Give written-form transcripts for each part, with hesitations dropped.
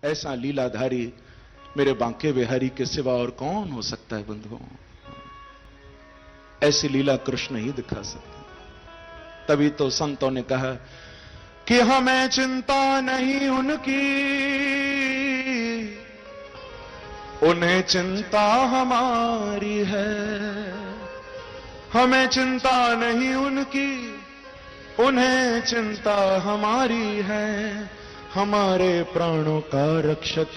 ऐसा लीलाधारी मेरे बांके बिहारी के सिवा और कौन हो सकता है बंधुओं? ऐसी लीला कृष्ण ही दिखा सकते। तभी तो संतों ने कहा कि हमें चिंता नहीं उनकी, उन्हें चिंता हमारी है। हमें चिंता नहीं उनकी, उन्हें चिंता हमारी है। हमारे प्राणों का रक्षक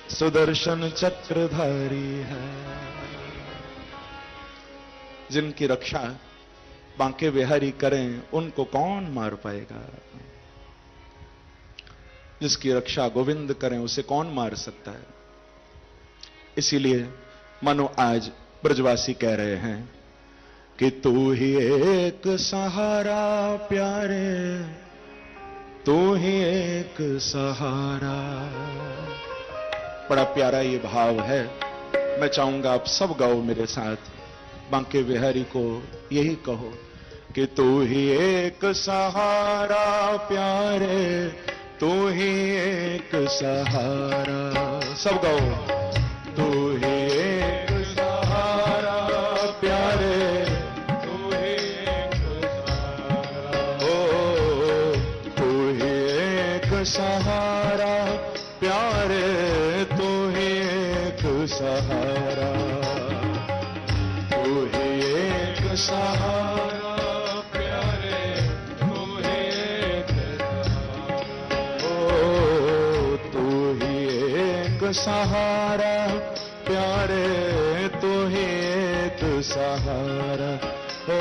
सुदर्शन चक्रधारी है। जिनकी रक्षा बांके बिहारी करें उनको कौन मार पाएगा? जिसकी रक्षा गोविंद करें उसे कौन मार सकता है? इसीलिए मनो आज ब्रजवासी कह रहे हैं कि तू ही एक सहारा प्यारे, तू ही एक सहारा। बड़ा प्यारा ये भाव है। मैं चाहूंगा आप सब गाओ मेरे साथ। बांके बिहारी को यही कहो कि तू ही एक सहारा प्यारे, तू ही एक सहारा। सब गाओ। तू ही एक सहारा प्यारे, तू ही एक सहारा। ओ तू ही एक सहारा प्यारे, तू ही एक सहारा। तू ही एक सहारा प्यारे, तू ही एक सहारा। ओ तू ही एक सहारा प्यारे, तू ही एक सहारा। ओ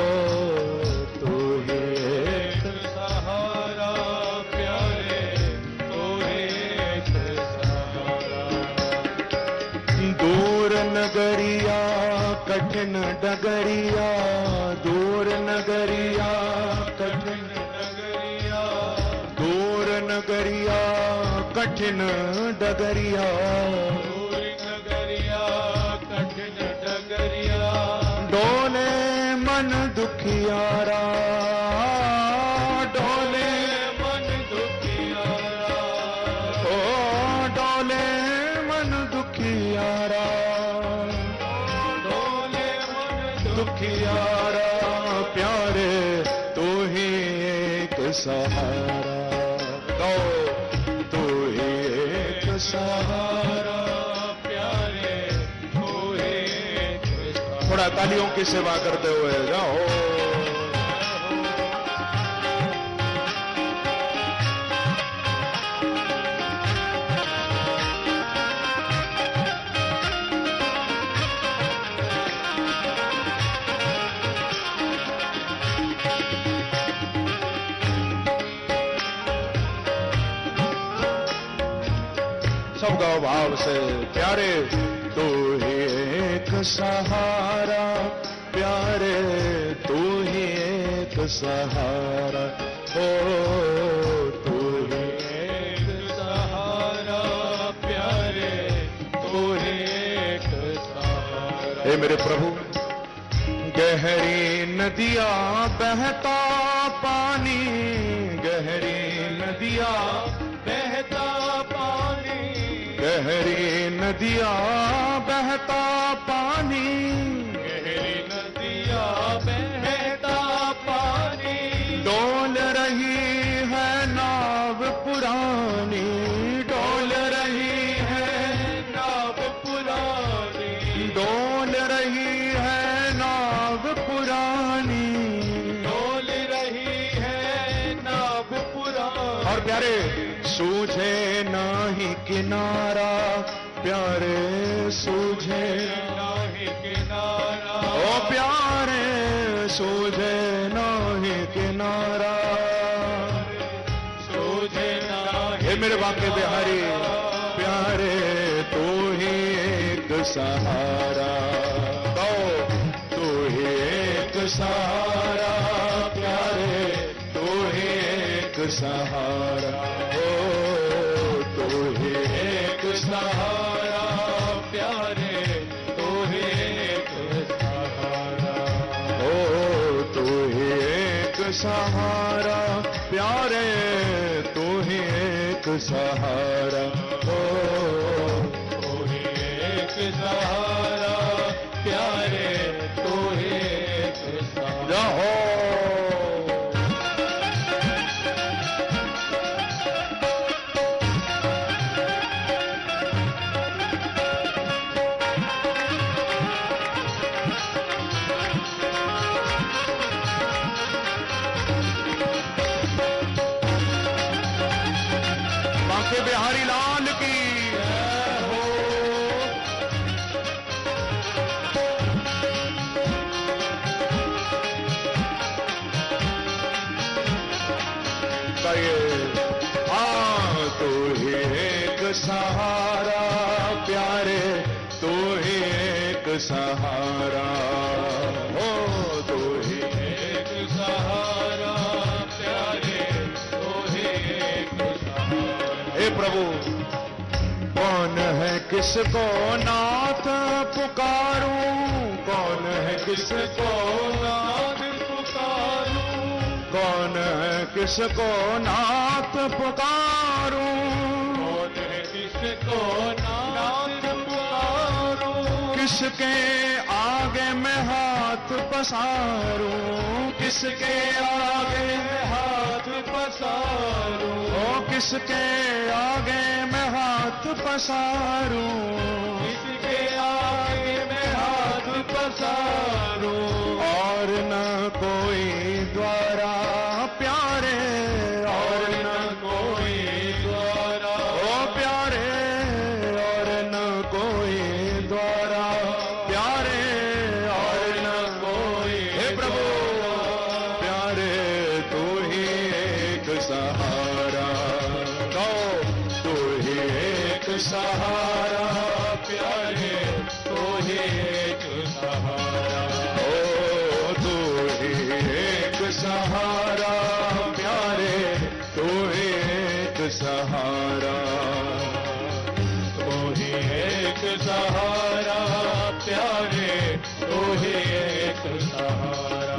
तू ही एक सहारा प्यारे, तू ही एक सहारा। दूर नगरिया कठिन डगरिया, दूर नगरिया कठिन डगरिया, दूर नगरिया कठिन डगरिया, दूर नगरिया कठिन डगरिया। डोले मन दुखियारा, डोले मन दुखियारा। ओ डोले मन दुखियारा, दुखियारा प्यारे, तू ही एक सहारा। तू ही एक सहारा प्यारे, तू ही एक सहारा। थोड़ा तालियों की सेवा करते हुए जाओ। सब गाओ भाव से। प्यारे तू ही एक सहारा प्यारे, तू ही एक सहारा। ओ तू ही एक सहारा प्यारे, तू ही एक सहारा। हे मेरे प्रभु, गहरी नदियां बहता पानी, गहरी नदियां बहता पानी, गहरी नदियां बहता पानी, गहरी नदियां बहता पानी। डोल रही है नाव पुरानी, डोल रही है नाव पुरानी, डोल रही है नाव पुरानी, डोल रही है नाव पुरानी। और प्यारे सूझे नाही किनारा प्यारे, सूझे नाही किनारा। ओ प्यारे सूझे नाही किनारा, सूझे नाही। हे मेरे बांके बिहारी प्यारे, तू ही एक सहारा। तो तू ही एक सहारा प्यारे, तू ही एक सहारा। सहारा प्यारे, तू ही एक सहारा। ओ तू ही एक सहारा प्यारे, तू ही एक सहारा। ओ बिहारी लाल की जय हो। तू ही एक सहारा प्यारे, तू ही एक सहारा, हो तू ही एक सहारा प्यारे, तू ही एक सहारा। हे प्रभु, कौन है किसको नाथ पुकारूं, कौन है किसको नाथ पुकारूं, कौन है किसको नाथ पुकारूं, कौन है किसको नाथ पुकारूं, किसके आगे मैं हाथ पसारूं, किसके आगे मैं हाथ पसारूं, ओ किसके आगे मैं हाथ पसारूं, किसके आगे मैं हाथ पसारूं, और न कोई द्वारा प्यारे, और न कोई द्वारा ओ प्यारे, और न कोई द्वारा प्यारे, और न कोई। हे प्रभु प्यारे, तू ही एक सहारा, कहो तू ही एक सहारा प्यारे, तू ही एक सहारा, ओ तू ही एक सहारा प्यारे, तू ही एक सहारा, तू ही एक सहारा प्यारे, तू ही एक सहारा।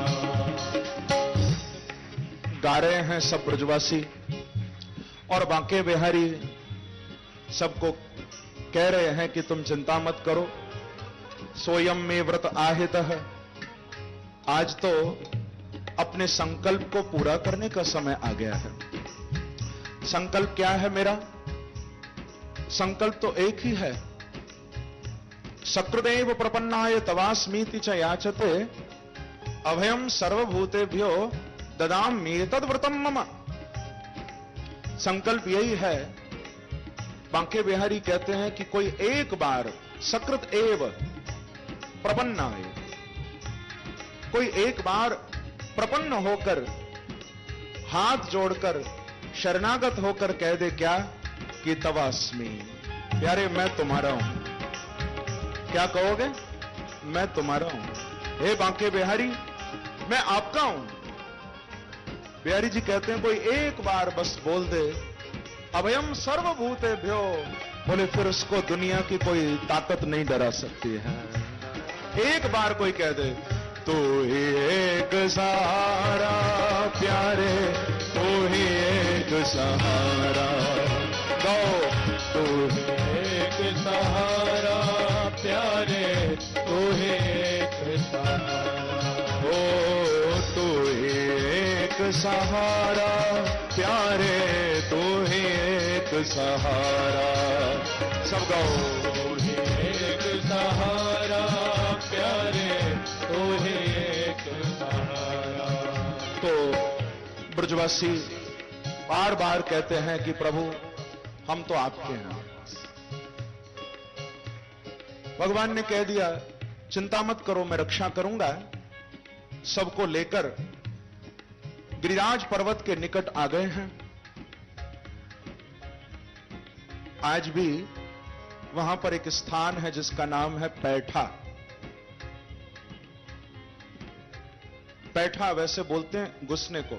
गा रहे हैं सब ब्रजवासी और बांके बिहारी सबको कह रहे हैं कि तुम चिंता मत करो, सोयम में व्रत आहित है। आज तो अपने संकल्प को पूरा करने का समय आ गया है। संकल्प क्या है मेरा? संकल्प तो एक ही है, सकृदेव प्रपन्नाय तवास्मीति च याचते अभयम सर्वभूतेभ्यो ददामि तद्व्रतम मम। संकल्प यही है। बांके बिहारी कहते हैं कि कोई एक बार सकृत एव प्रपन्नाय, कोई एक बार प्रपन्न होकर हाथ जोड़कर शरणागत होकर कह दे क्या कि तवास्मी, प्यारे मैं तुम्हारा हूं। क्या कहोगे? मैं तुम्हारा हूं। हे बांके बिहारी, मैं आपका हूं। बिहारी जी कहते हैं कोई एक बार बस बोल दे अभयम सर्वभूतेभ्यो, बोले फिर उसको दुनिया की कोई ताकत नहीं डरा सकती है। एक बार कोई कह दे तू ही एक सहारा प्यारे, तू ही एक सहारा, गो तू ही एक सहारा प्यारे, तू ही एक सहारा, ओ तू ही एक सहारा प्यारे, तू ही एक सहारा। सब गाओ तू ही एक सहारा प्यारे, तू ही एक सहारा। तो ब्रजवासी बार बार कहते हैं कि प्रभु हम तो आपके हैं। भगवान ने कह दिया चिंता मत करो, मैं रक्षा करूंगा। सबको लेकर गिरिराज पर्वत के निकट आ गए हैं। आज भी वहां पर एक स्थान है जिसका नाम है पैठा। पैठा वैसे बोलते हैं घुसने को।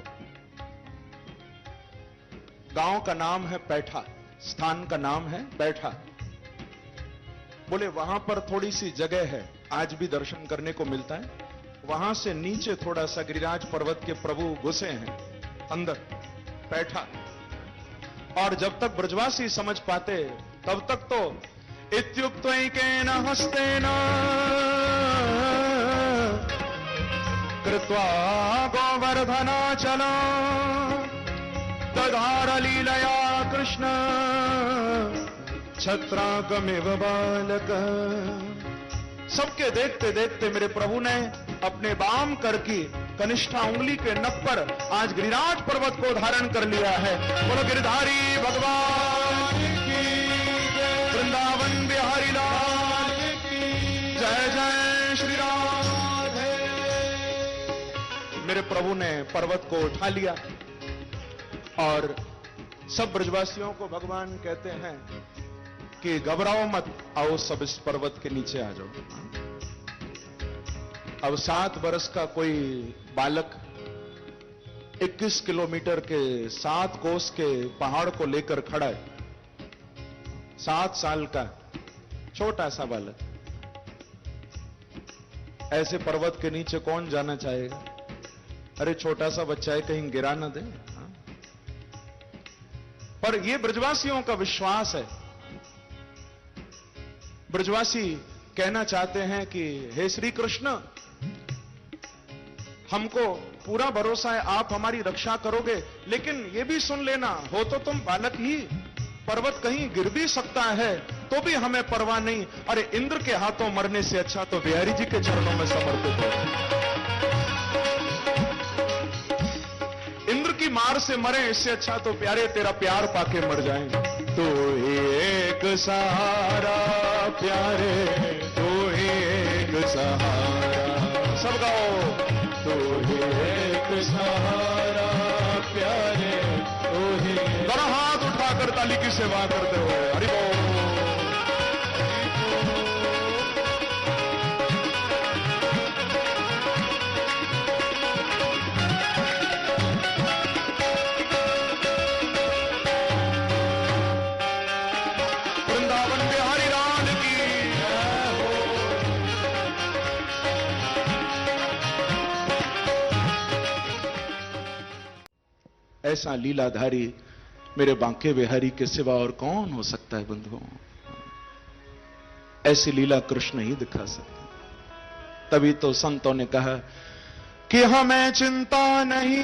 गांव का नाम है पैठा, स्थान का नाम है पैठा। बोले वहां पर थोड़ी सी जगह है, आज भी दर्शन करने को मिलता है। वहां से नीचे थोड़ा सा गिरिराज पर्वत के प्रभु घुसे हैं अंदर पैठा। और जब तक ब्रजवासी समझ पाते तब तक तो इत्युक्त्वैकेन हस्तेन कृत्वा गोवर्धनाचलं दधार लीलया कृष्ण छत्राकमिव बालक। सबके देखते देखते मेरे प्रभु ने अपने बाम कर की कनिष्ठा उंगली के नख पर आज गिरिराज पर्वत को धारण कर लिया है। बोलो गिरधारी भगवान मेरे प्रभु ने पर्वत को उठा लिया और सब ब्रजवासियों को भगवान कहते हैं कि घबराओ मत, आओ सब इस पर्वत के नीचे आ जाओ। अब 7 वर्ष का कोई बालक 21 किलोमीटर के 7 कोस के पहाड़ को लेकर खड़ा है। 7 साल का छोटा सा बालक, ऐसे पर्वत के नीचे कौन जाना चाहेगा? अरे छोटा सा बच्चा है, कहीं गिरा ना दे। पर यह ब्रजवासियों का विश्वास है। ब्रजवासी कहना चाहते हैं कि हे श्री कृष्ण, हमको पूरा भरोसा है आप हमारी रक्षा करोगे, लेकिन यह भी सुन लेना, हो तो तुम बालक ही, पर्वत कहीं गिर भी सकता है तो भी हमें परवाह नहीं। अरे इंद्र के हाथों मरने से अच्छा तो बिहारी जी के चरणों में समर्पित हो। इंद्र की मार से मरे, इससे अच्छा तो प्यारे तेरा प्यार पाके मर जाएंगे। तो एक सहारा प्यारे, तो एक सहारा, सब गाओ। तो एक सहारा प्यारे, तो ही। दोनों हाथ उठाकर ताली की सेवा करते हुए हरि बोल। वृंदावन बिहारी लाल की जय हो। ऐसा लीलाधारी मेरे बांके बिहारी के सिवा और कौन हो सकता है बंधुओं? ऐसी लीला कृष्ण ही दिखा सकता। तभी तो संतों ने कहा कि हमें चिंता नहीं।